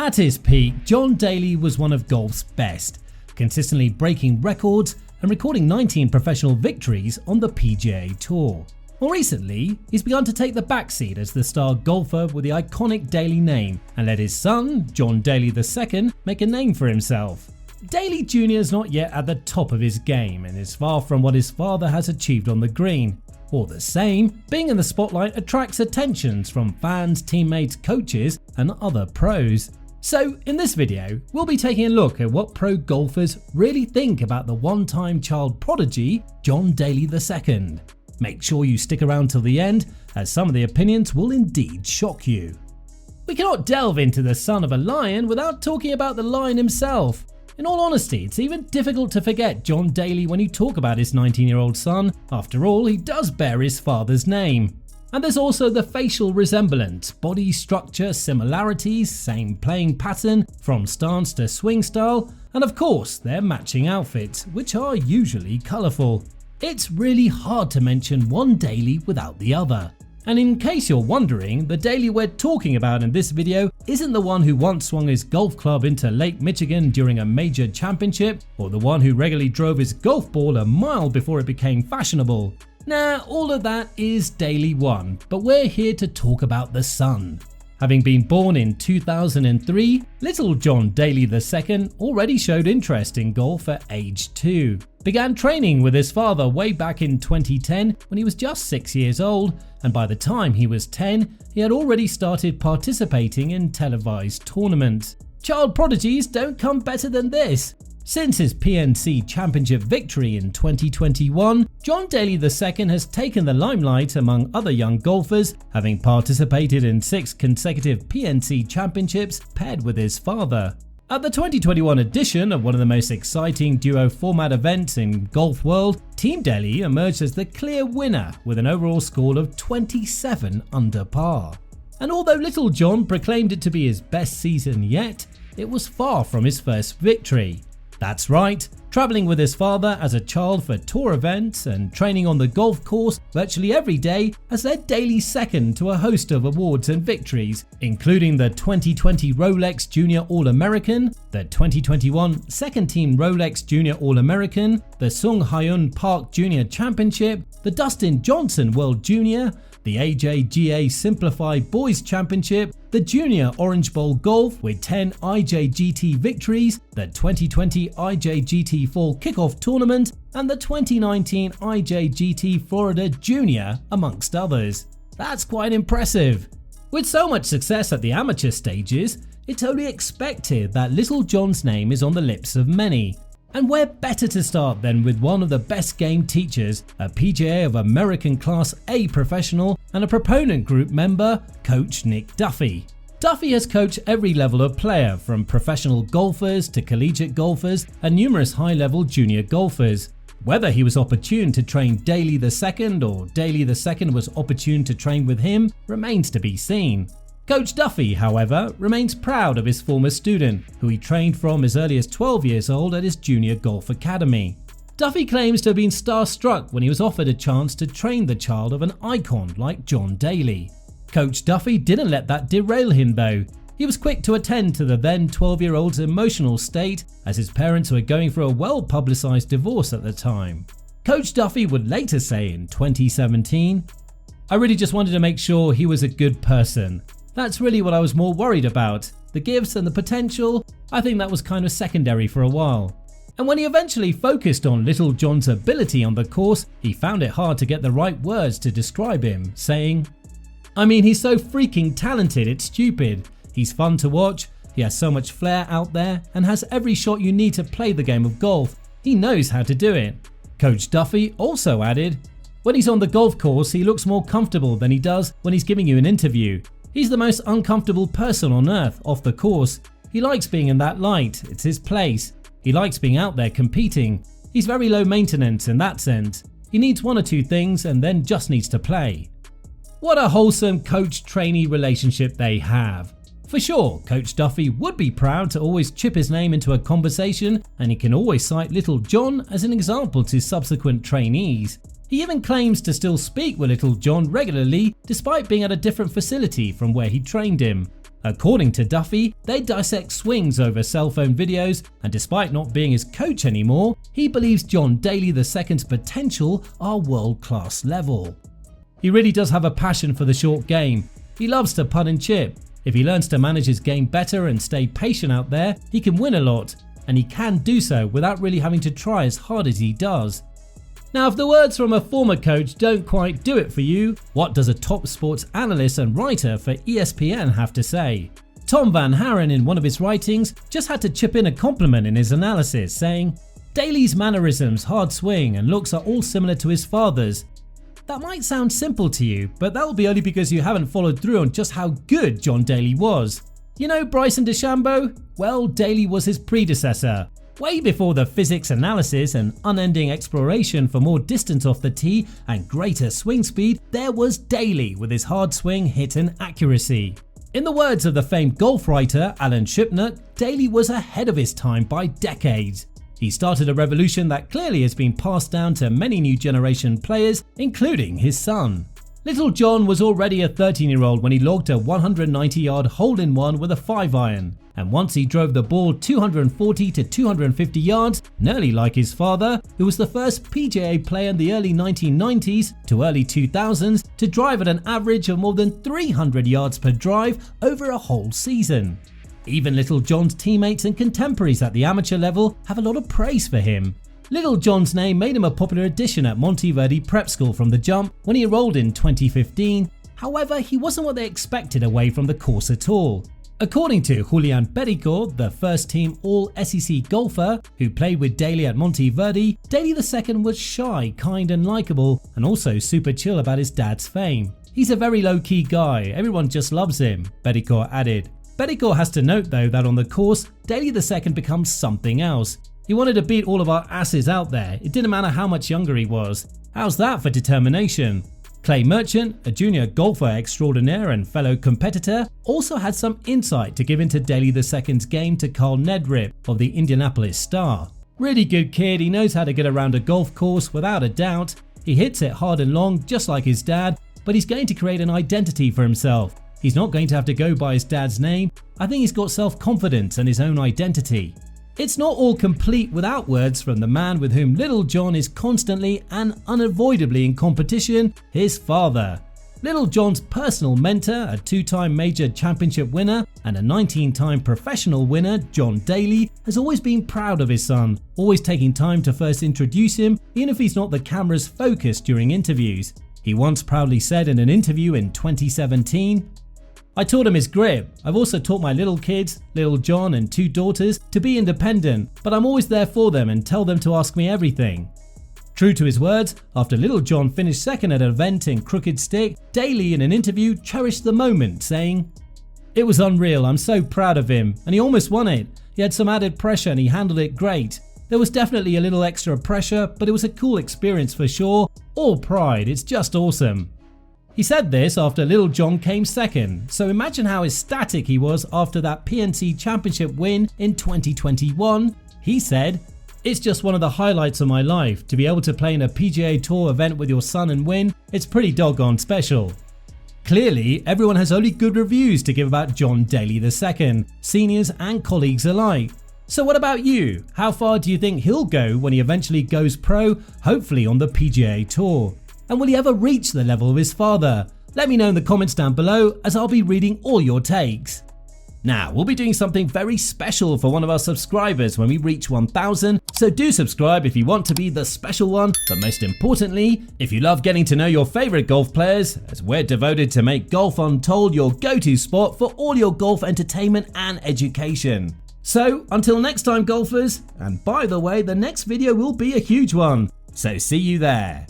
At his peak, John Daly was one of golf's best, consistently breaking records and recording 19 professional victories on the PGA Tour. More recently, he's begun to take the backseat as the star golfer with the iconic Daly name and let his son, John Daly II, make a name for himself. Daly Jr is not yet at the top of his game and is far from what his father has achieved on the green. All the same, being in the spotlight attracts attentions from fans, teammates, coaches, and other pros. So in this video, we'll be taking a look at what pro golfers really think about the one-time child prodigy, John Daly II. Make sure you stick around till the end, as some of the opinions will indeed shock you. We cannot delve into the son of a lion without talking about the lion himself. In all honesty, it's even difficult to forget John Daly when you talk about his 19-year-old son. After all, he does bear his father's name. And there's also the facial resemblance, body structure similarities, same playing pattern from stance to swing style, and of course their matching outfits, which are usually colourful. It's really hard to mention one Daly without the other. And in case you're wondering, the Daly we're talking about in this video isn't the one who once swung his golf club into Lake Michigan during a major championship, or the one who regularly drove his golf ball a mile before it became fashionable. Nah, all of that is Daly I, but we're here to talk about the son. Having been born in 2003, little John Daly II already showed interest in golf at age 2. Began training with his father way back in 2010 when he was just 6 years old, and by the time he was 10, he had already started participating in televised tournaments. Child prodigies don't come better than this. Since his PNC Championship victory in 2021, John Daly II has taken the limelight among other young golfers, having participated in 6 consecutive PNC Championships paired with his father. At the 2021 edition of one of the most exciting duo format events in golf world, Team Daly emerged as the clear winner with an overall score of 27 under par. And although little John proclaimed it to be his best season yet, it was far from his first victory. That's right, travelling with his father as a child for tour events and training on the golf course virtually every day has led Daly second to a host of awards and victories, including the 2020 Rolex Junior All-American, the 2021 Second Team Rolex Junior All-American, the Sung Hyun Park Junior Championship, the Dustin Johnson World Junior, the AJGA Simplified Boys Championship, the Junior Orange Bowl Golf with 10 IJGT victories, the 2020 IJGT Fall Kickoff Tournament, and the 2019 IJGT Florida Junior, amongst others. That's quite impressive. With so much success at the amateur stages, it's only expected that little John's name is on the lips of many. And where better to start than with one of the best game teachers, a PGA of American Class A professional and a proponent group member, Coach Nick Duffy. Duffy has coached every level of player, from professional golfers to collegiate golfers and numerous high-level junior golfers. Whether he was opportune to train Daly II or Daly II was opportune to train with him remains to be seen. Coach Duffy, however, remains proud of his former student, who he trained from as early as 12 years old at his junior golf academy. Duffy claims to have been starstruck when he was offered a chance to train the child of an icon like John Daly. Coach Duffy didn't let that derail him though. He was quick to attend to the then 12-year-old's emotional state, as his parents were going through a well-publicized divorce at the time. Coach Duffy would later say in 2017, "I really just wanted to make sure he was a good person. That's really what I was more worried about. The gifts and the potential, I think that was kind of secondary for a while." And when he eventually focused on little John's ability on the course, he found it hard to get the right words to describe him, saying, "I mean, he's so freaking talented, it's stupid. He's fun to watch, he has so much flair out there and has every shot you need to play the game of golf. He knows how to do it." Coach Duffy also added, "When he's on the golf course, he looks more comfortable than he does when he's giving you an interview. He's the most uncomfortable person on earth off the course. He likes being in that light, it's his place. He likes being out there competing. He's very low maintenance in that sense. He needs 1 or 2 things and then just needs to play." What a wholesome coach-trainee relationship they have. For sure, Coach Duffy would be proud to always chip his name into a conversation, and he can always cite little John as an example to subsequent trainees. He even claims to still speak with little John regularly despite being at a different facility from where he trained him. According to Duffy, they dissect swings over cell phone videos, and despite not being his coach anymore, he believes John Daly II's potential are world-class level. He really does have a passion for the short game. He loves to putt and chip. If he learns to manage his game better and stay patient out there, he can win a lot, and he can do so without really having to try as hard as he does. Now, if the words from a former coach don't quite do it for you, what does a top sports analyst and writer for ESPN have to say? Tom Van Haren, in one of his writings, just had to chip in a compliment in his analysis, saying, "Daly's mannerisms, hard swing and looks are all similar to his father's." That might sound simple to you, but that will be only because you haven't followed through on just how good John Daly was. You know Bryson DeChambeau? Well, Daly was his predecessor. Way before the physics analysis and unending exploration for more distance off the tee and greater swing speed, there was Daly with his hard swing, hit and accuracy. In the words of the famed golf writer Alan Shipnuck, Daly was ahead of his time by decades. He started a revolution that clearly has been passed down to many new generation players, including his son. Little John was already a 13-year-old when he logged a 190-yard hole-in-one with a 5-iron, and once he drove the ball 240 to 250 yards, nearly like his father, who was the first PGA player in the early 1990s to early 2000s to drive at an average of more than 300 yards per drive over a whole season. Even Little John's teammates and contemporaries at the amateur level have a lot of praise for him. Little John's name made him a popular addition at Monteverde Prep School from the jump when he enrolled in 2015. However, he wasn't what they expected away from the course at all. According to Julian Perico, the first-team All-SEC golfer who played with Daly at Monteverde, Daly II was shy, kind and likable, and also super chill about his dad's fame. "He's a very low-key guy, everyone just loves him," Perico added. Perico has to note though that on the course, Daly II becomes something else. He wanted to beat all of our asses out there, it didn't matter how much younger he was. How's that for determination? Clay Merchant, a junior golfer extraordinaire and fellow competitor, also had some insight to give into Daly II's game to Carl Nedrip of the Indianapolis Star. Really good kid, he knows how to get around a golf course without a doubt. He hits it hard and long just like his dad, but he's going to create an identity for himself. He's not going to have to go by his dad's name. I think he's got self-confidence and his own identity. It's not all complete without words from the man with whom Little John is constantly and unavoidably in competition, his father. Little John's personal mentor, a 2-time major championship winner and a 19-time professional winner, John Daly, has always been proud of his son, always taking time to first introduce him, even if he's not the camera's focus during interviews. He once proudly said in an interview in 2017, "I taught him his grip. I've also taught my little kids, Little John and 2 daughters, to be independent, but I'm always there for them and tell them to ask me everything." True to his words, after Little John finished second at an event in Crooked Stick, Daly in an interview cherished the moment, saying, "It was unreal, I'm so proud of him, and he almost won it. He had some added pressure and he handled it great. There was definitely a little extra pressure, but it was a cool experience for sure. All pride, it's just awesome." He said this after Little John came second, so imagine how ecstatic he was after that PNC Championship win in 2021. He said, "It's just one of the highlights of my life. To be able to play in a PGA Tour event with your son and win, it's pretty doggone special." Clearly, everyone has only good reviews to give about John Daly II, seniors and colleagues alike. So what about you? How far do you think he'll go when he eventually goes pro, hopefully on the PGA Tour? And will he ever reach the level of his father? Let me know in the comments down below, as I'll be reading all your takes. Now, we'll be doing something very special for one of our subscribers when we reach 1,000, so do subscribe if you want to be the special one, but most importantly, if you love getting to know your favorite golf players, as we're devoted to make Golf Untold your go-to spot for all your golf entertainment and education. So, until next time golfers, and by the way, the next video will be a huge one, so see you there.